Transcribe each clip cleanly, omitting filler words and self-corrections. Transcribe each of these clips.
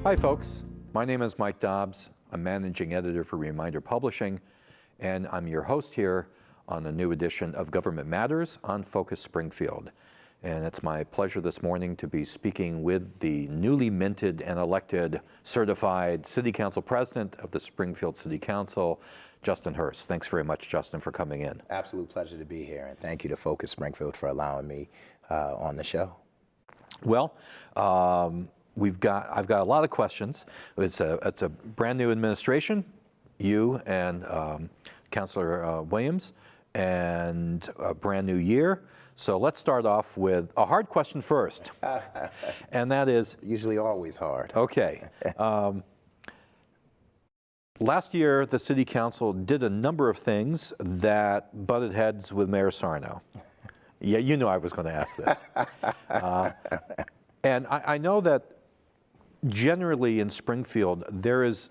Hi folks, my name is Mike Dobbs. I'm managing editor for Reminder Publishing, and I'm your host here on a new edition of Government Matters on Focus Springfield. And it's my pleasure this morning to be speaking with the newly minted and elected certified City Council President of the Springfield City Council, Justin Hurst. Thanks very much, Justin, for coming in. Absolute pleasure to be here, and thank you to Focus Springfield for allowing me on the show. Well, I've got a lot of questions. It's a brand new administration, you and Councilor Williams, and a brand new year. So let's start off with a hard question first, and that is Usually always hard. okay. Last year, the City Council did a number of things that butted heads with Mayor Sarno. Yeah, you knew I was going to ask this. And I know that generally in Springfield, there is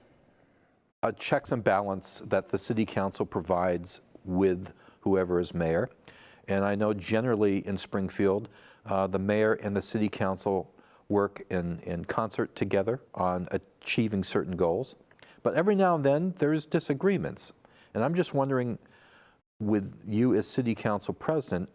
a checks and balance that the City Council provides with whoever is mayor. And I know generally in Springfield, the mayor and the City Council work in concert together on achieving certain goals. But every now and then, there's disagreements. And I'm just wondering, with you as City Council President,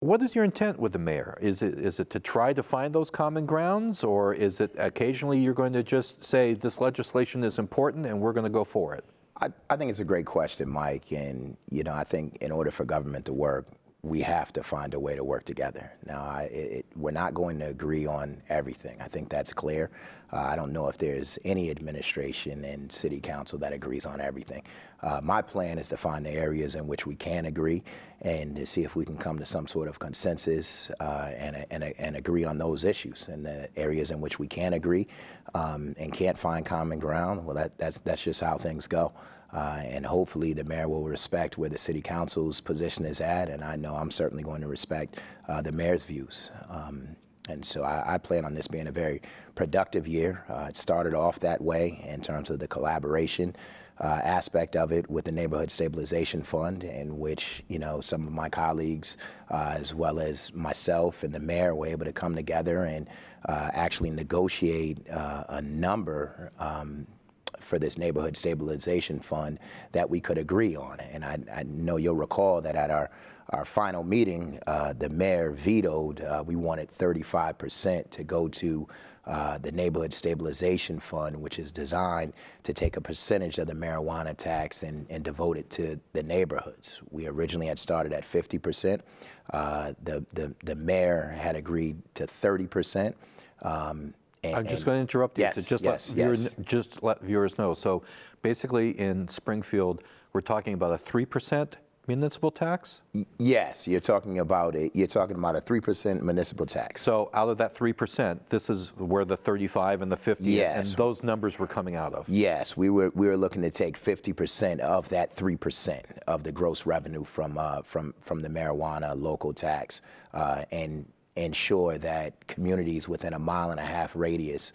what is your intent with the mayor? Is it to try to find those common grounds, or is it occasionally you're going to just say this legislation is important and we're going to go for it? I think it's a great question, Mike, and I think in order for government to work, we have to find a way to work together. Now, we're not going to agree on everything. I think that's clear. I don't know if there's any administration and City Council that agrees on everything. My plan is to find the areas in which we can agree and to see if we can come to some sort of consensus and agree on those issues. And the areas in which we can agree and can't find common ground, well, that's just how things go. And hopefully the mayor will respect where the City Council's position is at, and I know I'm certainly going to respect the mayor's views. And so I plan on this being a very productive year. It started off that way in terms of the collaboration aspect of it with the Neighborhood Stabilization Fund, in which some of my colleagues as well as myself and the mayor were able to come together and actually negotiate a number for this Neighborhood Stabilization Fund that we could agree on. And I know you'll recall that at our final meeting, the mayor vetoed, we wanted 35% to go to the Neighborhood Stabilization Fund, which is designed to take a percentage of the marijuana tax and devote it to the neighborhoods. We originally had started at 50%. The mayor had agreed to 30%. I'm just going to interrupt you to just let viewers know. So basically in Springfield, we're talking about a 3% municipal tax? Yes, you're talking about a 3% municipal tax. So out of that 3%, this is where the 35 and the 50 and those numbers were coming out of. Yes, we were looking to take 50% of that 3% of the gross revenue from the marijuana local tax and ensure that communities within a 1.5 mile radius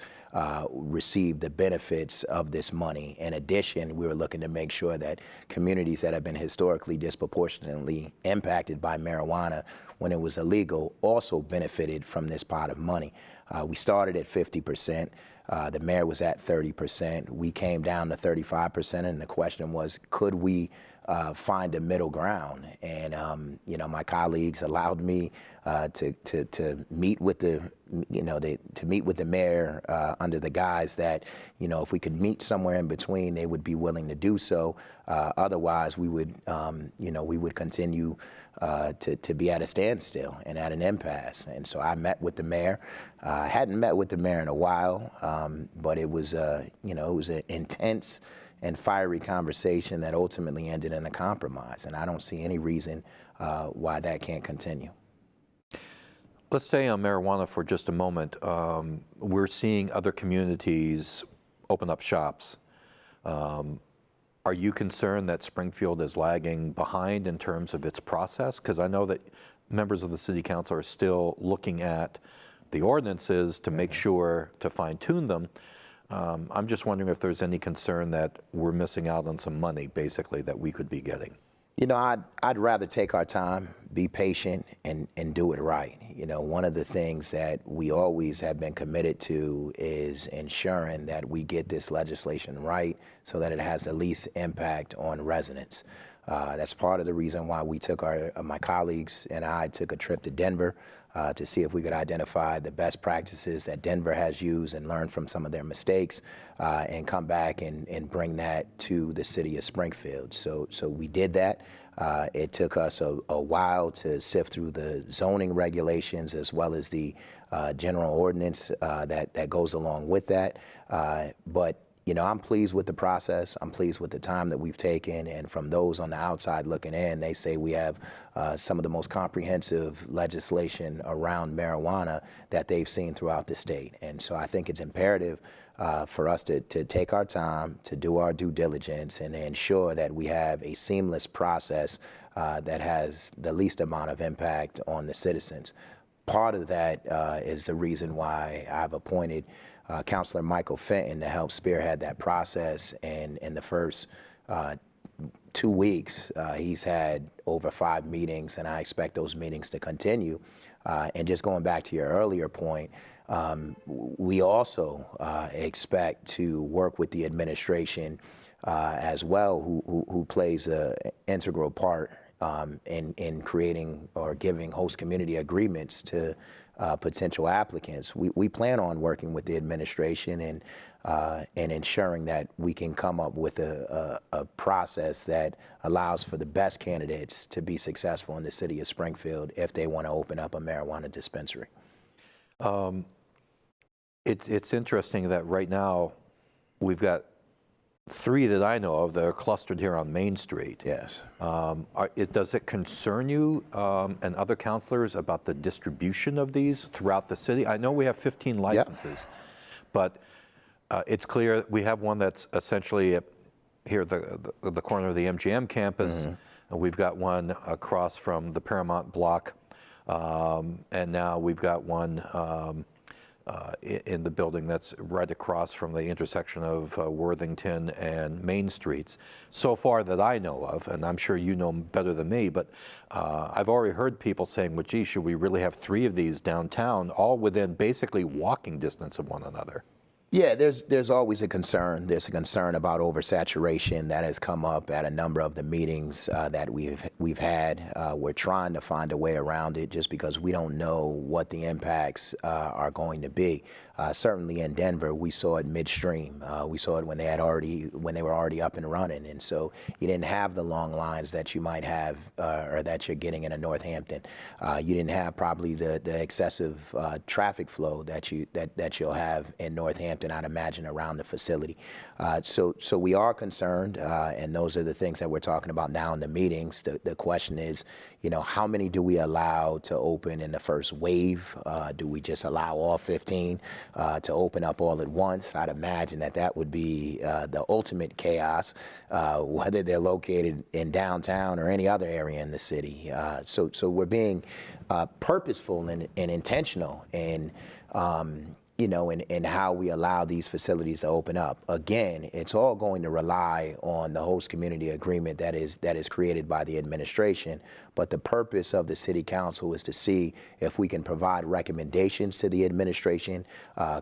receive the benefits of this money. In addition, we were looking to make sure that communities that have been historically disproportionately impacted by marijuana when it was illegal also benefited from this pot of money. We started at 50%. The mayor was at 30%. We came down to 35%, and the question was, could we find a middle ground? And my colleagues allowed me to meet with the mayor under the guise that if we could meet somewhere in between, they would be willing to do so. Otherwise, we would continue to be at a standstill and at an impasse. And so I met with the mayor. I hadn't met with the mayor in a while, but it was an intense and fiery conversation that ultimately ended in a compromise. And I don't see any reason why that can't continue. Let's stay on marijuana for just a moment. We're seeing other communities open up shops. Are you concerned that Springfield is lagging behind in terms of its process? Because I know that members of the City Council are still looking at the ordinances to make sure to fine-tune them. I'm just wondering if there's any concern that we're missing out on some money, basically, that we could be getting. You know, I'd rather take our time, be patient, and do it right. You know, one of the things that we always have been committed to is ensuring that we get this legislation right so that it has the least impact on residents. That's part of the reason why we took my colleagues and I took a trip to Denver to see if we could identify the best practices that Denver has used and learn from some of their mistakes and come back and bring that to the city of Springfield. So we did that. It took us a while to sift through the zoning regulations as well as the general ordinance that goes along with that. But you know, I'm pleased with the process. I'm pleased with the time that we've taken. And from those on the outside looking in, they say we have some of the most comprehensive legislation around marijuana that they've seen throughout the state. And so I think it's imperative for us to take our time, to do our due diligence, and ensure that we have a seamless process that has the least amount of impact on the citizens. Part of that is the reason why I've appointed Councilor Michael Fenton to help spearhead that process. And in the first 2 weeks, he's had over 5 meetings, and I expect those meetings to continue. And just going back to your earlier point, we also expect to work with the administration as well, who plays an integral part in creating or giving host community agreements to potential applicants. We plan on working with the administration and ensuring that we can come up with a process that allows for the best candidates to be successful in the city of Springfield if they want to open up a marijuana dispensary. It's interesting that right now we've got 3 that I know of that are clustered here on Main Street. Yes. Does it concern you and other councilors about the distribution of these throughout the city? I know we have 15 licenses, but it's clear we have one that's essentially here at the corner of the MGM campus. And we've got one across from the Paramount block, and now we've got one in the building that's right across from the intersection of Worthington and Main Streets, so far that I know of, and I'm sure you know better than me, but I've already heard people saying, well, gee, should we really have 3 of these downtown, all within basically walking distance of one another? Yeah, there's always a concern. There's a concern about oversaturation that has come up at a number of the meetings that we've had. We're trying to find a way around it just because we don't know what the impacts are going to be. Certainly in Denver, we saw it midstream. We saw it when they were already up and running, and so you didn't have the long lines that you might have or that you're getting in a Northampton. You didn't have probably the excessive traffic flow that you'll have in Northampton, I'd imagine, around the facility. So we are concerned, and those are the things that we're talking about now in the meetings. The question is, you know, how many do we allow to open in the first wave? Do we just allow all 15 to open up all at once? I'd imagine that would be the ultimate chaos, whether they're located in downtown or any other area in the city. So we're being purposeful and intentional in you know, in how we allow these facilities to open up. Again, it's all going to rely on the host community agreement that is created by the administration. But the purpose of the city council is to see if we can provide recommendations to the administration,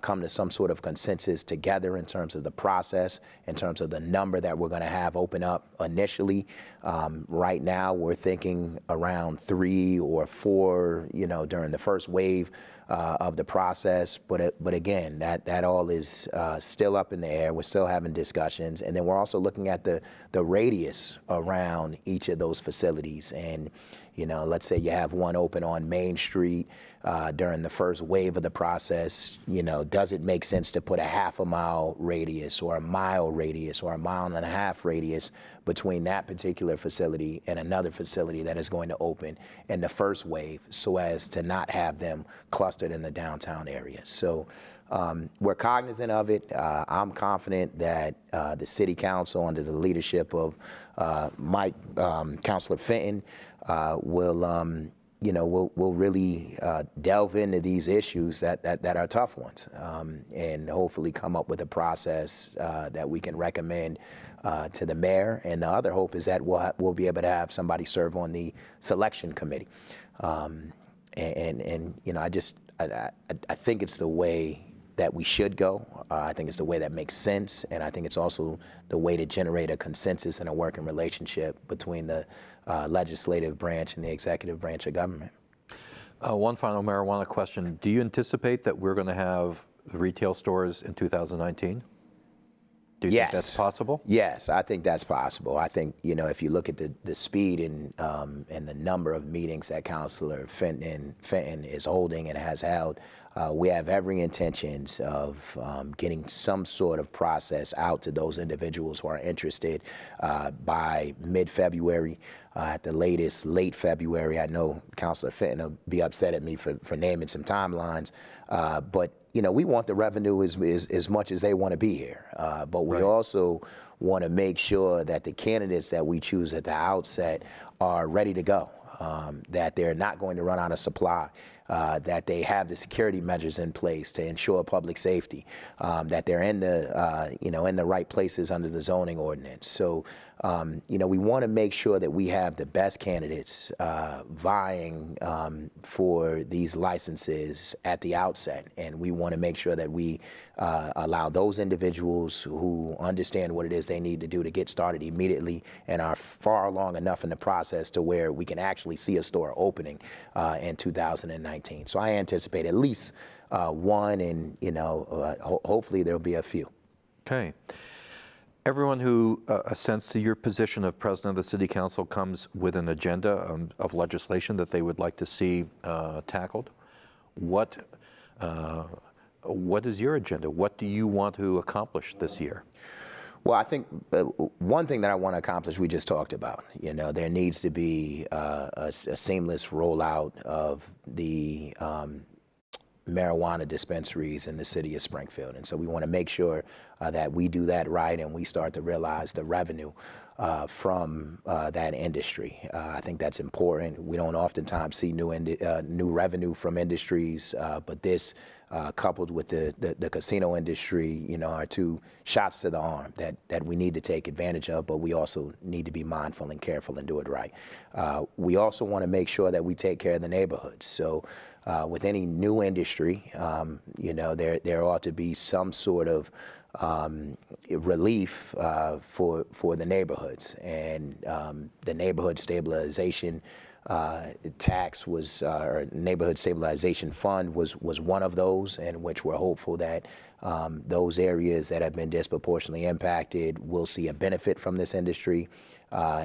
come to some sort of consensus together in terms of the process, in terms of the number that we're going to have open up initially. Right now, we're thinking around 3 or 4, you know, during the first wave of the process, but again, that all is still up in the air. We're still having discussions, and then we're also looking at the radius around each of those facilities. And you know, let's say you have one open on Main Street during the first wave of the process. You know, does it make sense to put a half-a-mile radius or a mile radius or a mile-and-a-half radius between that particular facility and another facility that is going to open in the first wave, so as to not have them clustered in the downtown area? So we're cognizant of it. I'm confident that the city council, under the leadership of Councilor Fenton, will we'll really delve into these issues that are tough ones, and hopefully come up with a process that we can recommend to the mayor. And the other hope is that we'll be able to have somebody serve on the selection committee. I think it's the way that we should go. I think it's the way that makes sense, and I think it's also the way to generate a consensus and a working relationship between the legislative branch and the executive branch of government. One final marijuana question. Do you anticipate that we're going to have the retail stores in 2019? Do you Yes. think that's possible? Yes, I think that's possible. I think, if you look at the speed and the number of meetings that Councilor Fenton is holding and has held, we have every intentions of getting some sort of process out to those individuals who are interested by mid-February, at the latest, late February. I know Councilor Fenton will be upset at me for naming some timelines, but we want the revenue as much as they want to be here, but we also want to make sure that the candidates that we choose at the outset are ready to go, that they're not going to run out of supply, that they have the security measures in place to ensure public safety, that they're in the in the right places under the zoning ordinance. So we want to make sure that we have the best candidates vying for these licenses at the outset, and we want to make sure that we allow those individuals who understand what it is they need to do to get started immediately and are far along enough in the process to where we can actually see a store opening in 2019. So I anticipate at least one, and hopefully there'll be a few. Okay. Everyone who assents to your position of president of the city council comes with an agenda of legislation that they would like to see tackled. What is your agenda? What do you want to accomplish this year? Well, I think one thing that I want to accomplish, we just talked about. There needs to be a seamless rollout of the marijuana dispensaries in the city of Springfield. And so we want to make sure that we do that right and we start to realize the revenue from that industry. I think that's important. We don't oftentimes see new revenue from industries, but this coupled with the casino industry, are two shots to the arm that we need to take advantage of, but we also need to be mindful and careful and do it right. We also want to make sure that we take care of the neighborhoods. So with any new industry, there ought to be some sort of relief for the neighborhoods, and the neighborhood stabilization tax was, or neighborhood stabilization fund was one of those, in which we're hopeful that those areas that have been disproportionately impacted will see a benefit from this industry.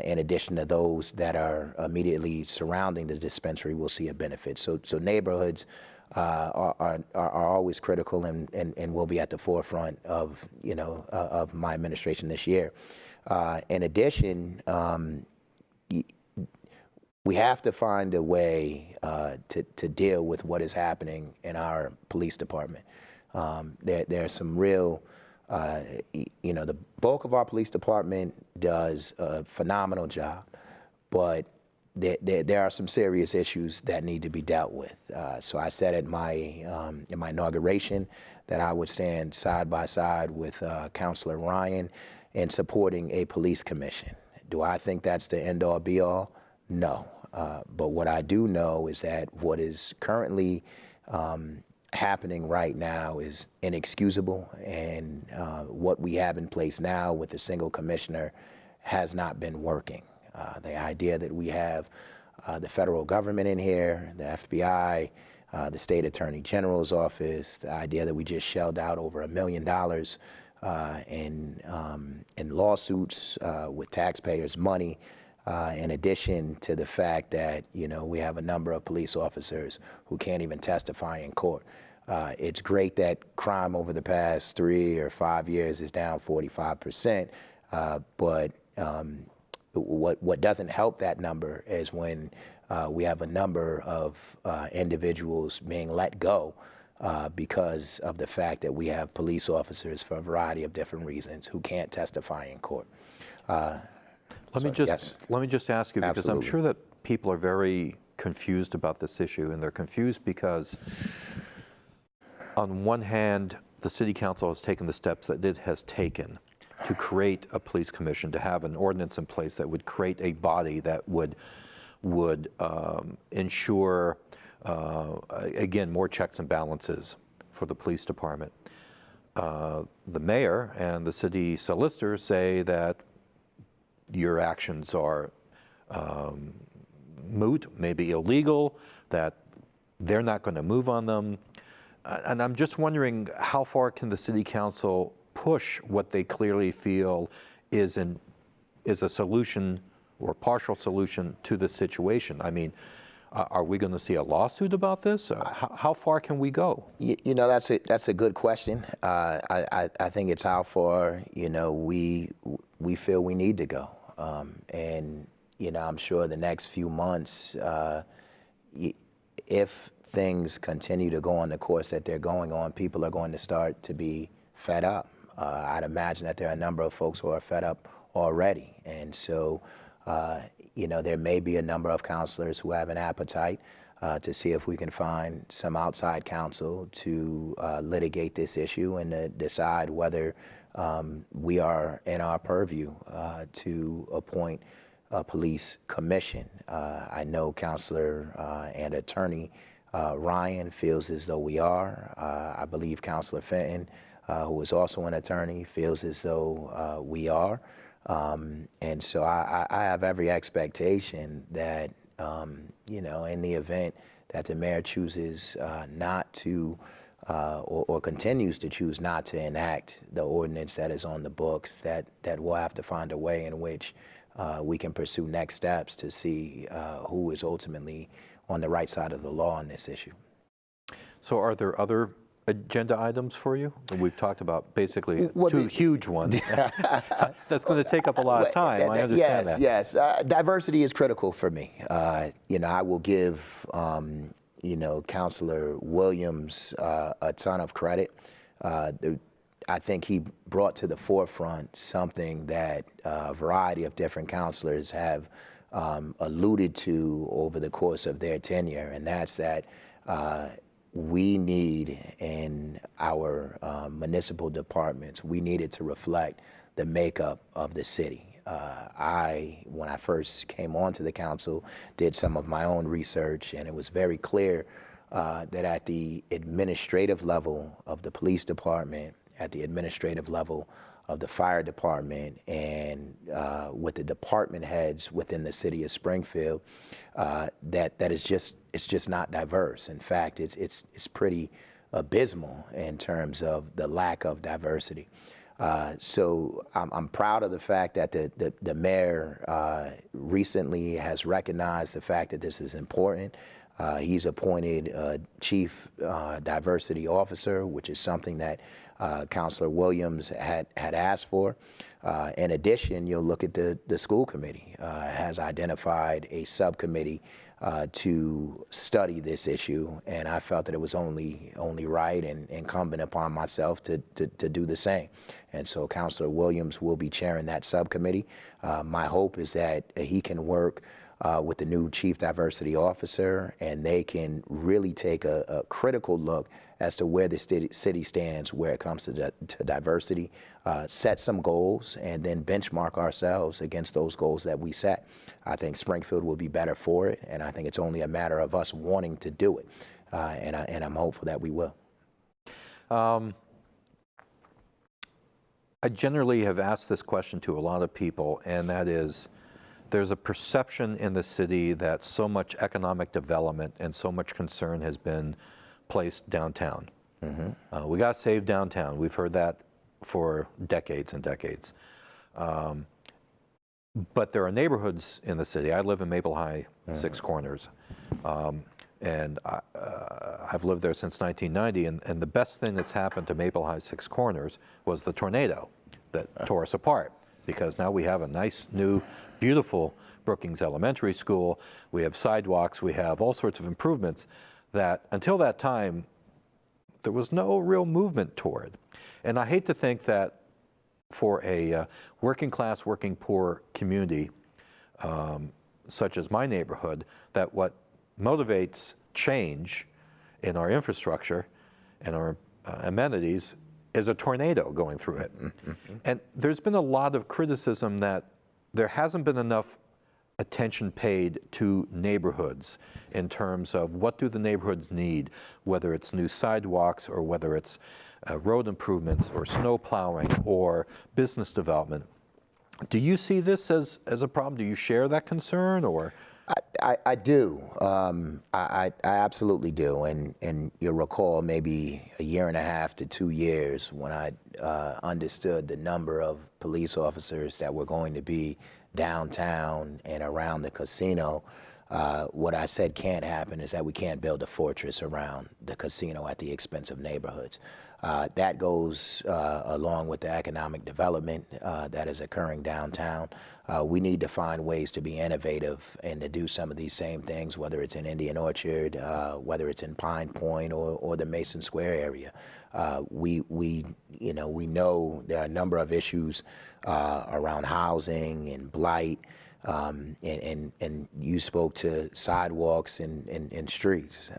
In addition to those that are immediately surrounding the dispensary will see a benefit. So neighborhoods are always critical and will be at the forefront of of my administration this year. In addition, we have to find a way to deal with what is happening in our police department. There's some real, the bulk of our police department does a phenomenal job, but there are some serious issues that need to be dealt with. So I said at in my inauguration that I would stand side by side with Councilor Ryan in supporting a police commission. Do I think that's the end all be all? No. But what I do know is that what is currently happening right now is inexcusable, and what we have in place now with a single commissioner has not been working. The idea that we have the federal government in here, the FBI, the state attorney general's office, the idea that we just shelled out over $1 million in lawsuits with taxpayers' money, in addition to the fact that we have a number of police officers who can't even testify in court. It's great that crime over the past 3 or 5 years is down 45%, but what doesn't help that number is when we have a number of individuals being let go because of the fact that we have police officers for a variety of different reasons who can't testify in court. Let me just ask you, because I'm sure that people are very confused about this issue, and they're confused because on one hand, the city council has taken the steps that it has taken to create a police commission, to have an ordinance in place that would create a body that would ensure, again, more checks and balances for the police department. The mayor and the city solicitor say that your actions are moot, maybe illegal, that they're not going to move on them. And I'm just wondering, how far can the city council push what they clearly feel is a solution or partial solution to the situation? I mean, are we going to see a lawsuit about this? How far can we go? You know, that's a good question. I think it's how far, you know, we feel we need to go. And, you know, I'm sure the next few months, if things continue to go on the course that they're going on, people are going to start to be fed up. I'd imagine that there are a number of folks who are fed up already. And so, you know, there may be a number of counselors who have an appetite to see if we can find some outside counsel to litigate this issue and to decide whether we are in our purview to appoint a police commission. I know Counselor and Attorney Ryan feels as though we are. I believe Counselor Fenton, who is also an attorney, feels as though we are. And so I have every expectation that, you know, in the event that the mayor chooses not to or continues to choose not to enact the ordinance that is on the books, that we'll have to find a way in which we can pursue next steps to see who is ultimately on the right side of the law on this issue. So are there other agenda items for you? We've talked about basically two huge ones. That's going to take up a lot of time. I understand that. Yes, diversity is critical for me. You know, I will give, you know, Counselor Williams a ton of credit. I think he brought to the forefront something that a variety of different counselors have alluded to over the course of their tenure, and that's that we need in our municipal departments, we need it to reflect the makeup of the city. When I first came onto the council, did some of my own research, and it was very clear that at the administrative level of the police department, at the administrative level of the fire department, and with the department heads within the city of Springfield, that is just, it's just not diverse. In fact, it's pretty abysmal in terms of the lack of diversity. So I'm proud of the fact that the mayor recently has recognized the fact that this is important. He's appointed a chief diversity officer, which is something that Counselor Williams had asked for. In addition, you'll look at the school committee has identified a subcommittee to study this issue, and I felt that it was only right and incumbent upon myself to do the same. And so Counselor Williams will be chairing that subcommittee. My hope is that he can work with the new chief diversity officer, and they can really take a critical look as to where the city stands where it comes to diversity, set some goals, and then benchmark ourselves against those goals that we set. I think Springfield will be better for it, and I think it's only a matter of us wanting to do it, and I'm hopeful that we will. I generally have asked this question to a lot of people, and that is, there's a perception in the city that so much economic development and so much concern has been placed downtown. Mm-hmm. We got to save downtown. We've heard that for decades and decades. But there are neighborhoods in the city. I live in Maple High, mm-hmm. Six Corners, and I've lived there since 1990, and the best thing that's happened to Maple High, Six Corners was the tornado that tore us apart, because now we have a nice, new, beautiful Brookings Elementary School. We have sidewalks. We have all sorts of improvements that until that time, there was no real movement toward. And I hate to think that for a working class, working poor community, such as my neighborhood, that what motivates change in our infrastructure and our amenities is a tornado going through it. And there's been a lot of criticism that there hasn't been enough attention paid to neighborhoods in terms of what do the neighborhoods need, whether it's new sidewalks or whether it's road improvements or snow plowing or business development. Do you see this as a problem? Do you share that concern, or? I do. I absolutely do. And you'll recall maybe a year and a half to 2 years when I understood the number of police officers that were going to be downtown and around the casino. What I said can't happen is that we can't build a fortress around the casino at the expense of neighborhoods. That goes along with the economic development that is occurring downtown. We need to find ways to be innovative and to do some of these same things, whether it's in Indian Orchard, whether it's in Pine Point or the Mason Square area. We know there are a number of issues around housing and blight. And you spoke to sidewalks and streets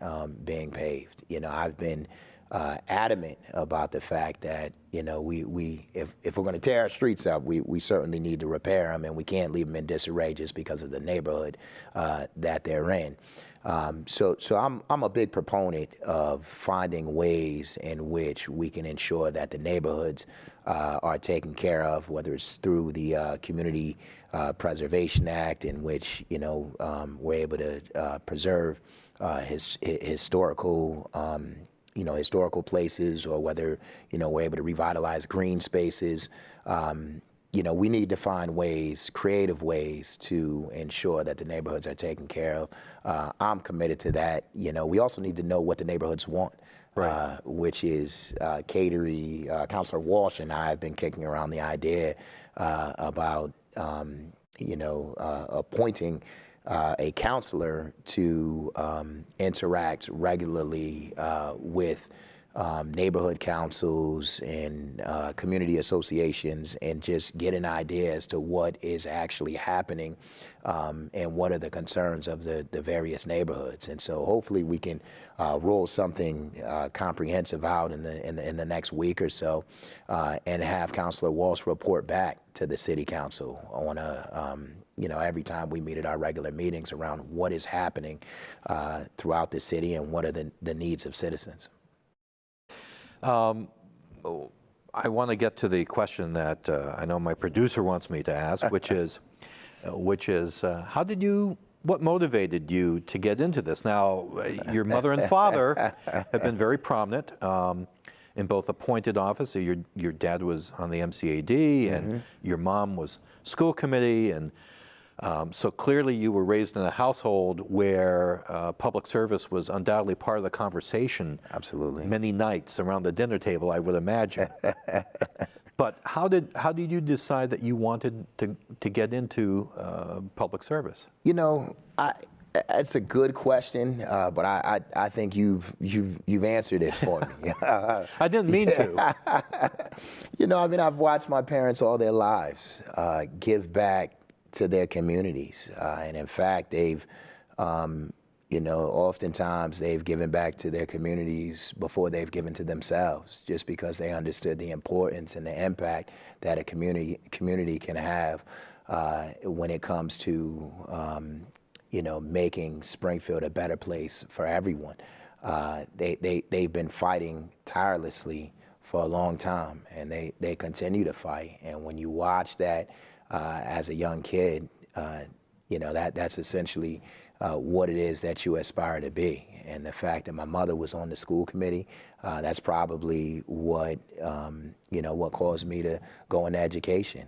being paved. I've been adamant about the fact that if we're going to tear our streets up, we certainly need to repair them, and we can't leave them in disarray just because of the neighborhood that they're in. So I'm a big proponent of finding ways in which we can ensure that the neighborhoods are taken care of, whether it's through the Community Preservation Act, in which we're able to preserve historical places, or whether we're able to revitalize green spaces. We need to find ways, creative ways, to ensure that the neighborhoods are taken care of. I'm committed to that. We also need to know what the neighborhoods want, right. Which is Cary. Councilor Walsh and I have been kicking around the idea about appointing a counselor to interact regularly with neighborhood councils and community associations, and just get an idea as to what is actually happening and what are the concerns of the various neighborhoods. And so hopefully we can roll something comprehensive out in the next week or so, and have Councilor Walsh report back to the City Council on every time we meet at our regular meetings around what is happening throughout the city and what are the needs of citizens. I want to get to the question that I know my producer wants me to ask, which is what motivated you to get into this? Now, your mother and father have been very prominent in both appointed office. Your dad was on the MCAD, and your mom was school committee, and so clearly you were raised in a household where public service was undoubtedly part of the conversation. Absolutely. Many Many nights around the dinner table, I would imagine. But how did you decide that you wanted to get into public service? It's a good question, but I think you've answered it for me. I didn't mean to. I've watched my parents all their lives give back to their communities, and in fact, they've oftentimes they've given back to their communities before they've given to themselves, just because they understood the importance and the impact that a community can have when it comes to making Springfield a better place for everyone. They've been fighting tirelessly for a long time, and they continue to fight. And when you watch that as a young kid, that's essentially what it is that you aspire to be. And the fact that my mother was on the school committee, that's probably what caused me to go into education.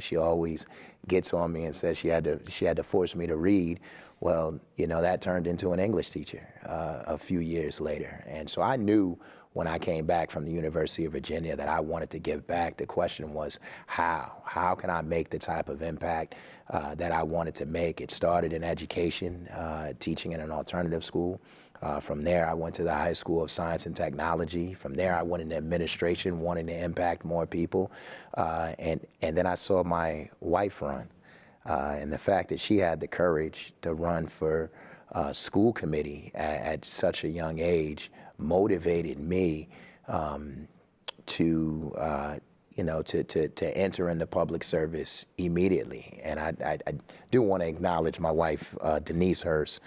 She always gets on me and says she had to force me to read. Well, that turned into an English teacher a few years later. And so I knew when I came back from the University of Virginia that I wanted to give back. The question was how? How can I make the type of impact that I wanted to make? It started in education, teaching in an alternative school. From there, I went to the High School of Science and Technology. From there, I went into administration, wanting to impact more people. And then I saw my wife run. And the fact that she had the courage to run for school committee at such a young age motivated me to enter into public service immediately. And I do want to acknowledge my wife, Denise Hurst.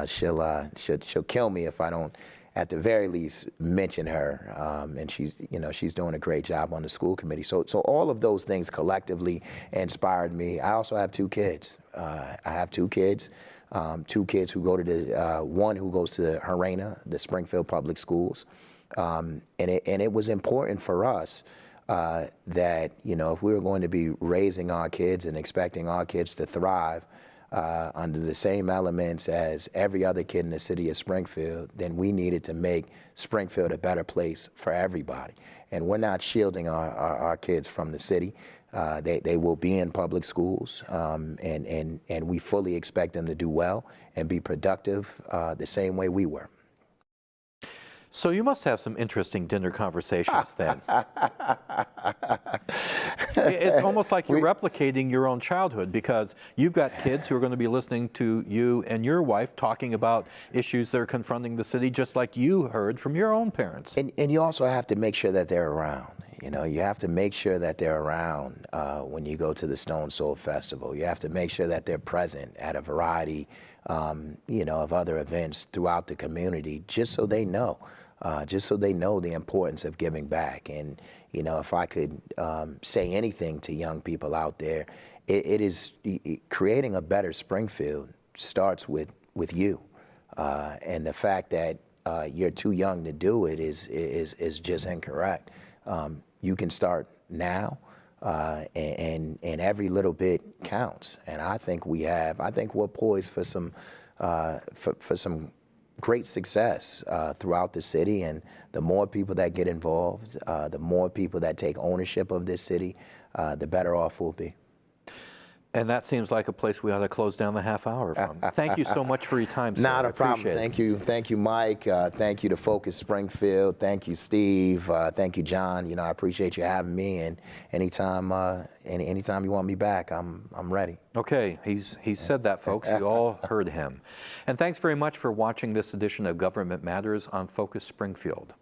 She'll kill me if I don't, at the very least, mention her. And she's doing a great job on the school committee. So all of those things collectively inspired me. I also have two kids. I have two kids. Two kids who go to one who goes to Harena, the Springfield Public Schools. And it was important for us that, if we were going to be raising our kids and expecting our kids to thrive under the same elements as every other kid in the city of Springfield, then we needed to make Springfield a better place for everybody. And we're not shielding our kids from the city. They will be in public schools, and we fully expect them to do well and be productive the same way we were. So you must have some interesting dinner conversations then. It's almost like you're replicating your own childhood, because you've got kids who are going to be listening to you and your wife talking about issues that are confronting the city, just like you heard from your own parents. And you also have to make sure that they're around. You have to make sure that they're around when you go to the Stone Soul Festival. You have to make sure that they're present at a variety, of other events throughout the community, just so they know the importance of giving back. And, if I could say anything to young people out there, it is creating a better Springfield starts with you. And the fact that you're too young to do it is just incorrect. You can start now, and every little bit counts. And I think we're poised for some great success throughout the city. And the more people that get involved, the more people that take ownership of this city, the better off we'll be. And that seems like a place we ought to close down the half hour from. Thank you so much for your time, sir. Not a problem. Thank you, Mike. Thank you to Focus Springfield. Thank you, Steve. Thank you, John. I appreciate you having me. And anytime you want me back, I'm ready. Okay, he's said that, folks. You all heard him. And thanks very much for watching this edition of Government Matters on Focus Springfield.